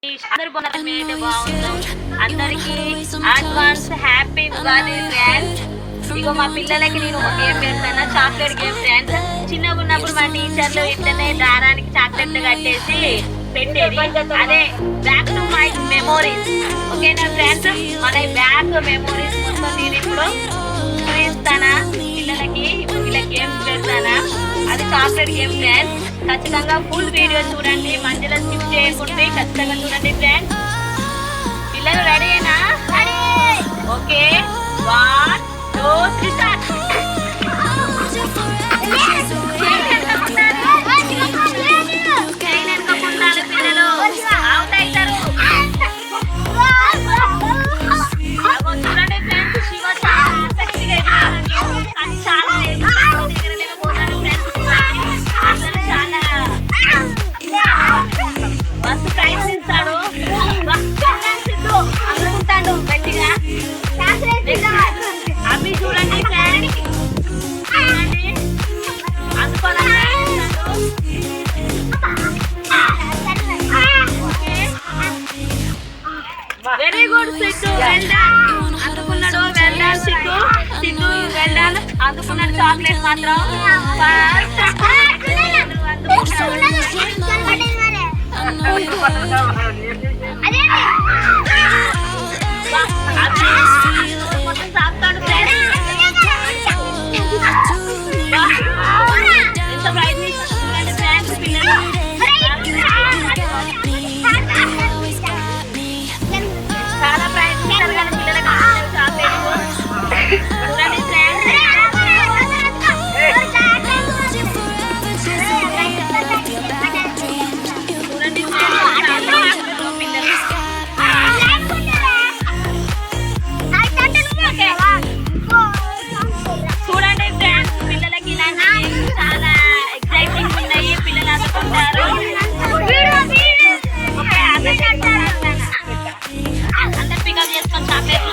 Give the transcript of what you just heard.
అందరూ బాగుందో అందరికి అడ్వాన్స్ హ్యాపీ ఉగాది ఫ్రెండ్స్. ఇగో మా పిల్లలకి నేను ఒక గేమ్ పెడతాను, చాక్లెట్ గేమ్ ఫ్రెండ్స్. చిన్నగా ఉన్నప్పుడు మా టీచర్లు ఇట్లనే దారానికి చాక్లెట్లు కట్టేసి పెట్టేది. అదే బ్యాక్ టు మై మెమోరీస్. ఓకేనా ఫ్రెండ్స్, మన బ్యాక్ మెమోరీస్ మొత్తం నేను ఇప్పుడు చూపిస్తానా పిల్లలకి. ఇలా గేమ్స్ పెడతానా, అది చాక్లెట్ గేమ్ ఫ్రెండ్స్. ఖచ్చితంగా ఫుల్ వీడియో చూడండి, మధ్యలో స్కిప్ చేయకుండా ఖచ్చితంగా చూడండి ఫ్రెండ్స్. పిల్లలు రెడీనా? Okay, 1 2 3 start. పిల్లలు అవుట్ అవుతారు. చూడండి ఫ్రెండ్స్, శివ చాలా ఆసక్తిగా కానీ చాలా మస్తు ప్రయత్నిస్తాడు, అనుకుంటాడు గట్టిగా. అవి చూడండి ఫ్రెండ్స్, చూడండి అందుకోవాలని very good Siddhu, well done. అందుకున్నాడు, well done Siddhu. Siddhu well done, అందుకున్నాడు చాక్లెట్ మాత్రం. చాలా ప్రయత్నిస్తారు కదా పిల్లలకి చాక్లెట్. చూడండి ఫ్రెండ్స్, చూడండి ఫ్రెండ్స్, పిల్లలకి ఇలాంటి చాలా ఎక్సైటింగ్ ఉన్నాయి. పిల్లలు అందుకుంటారు. అందరు పికప్ చేసుకొని చాక్లెట్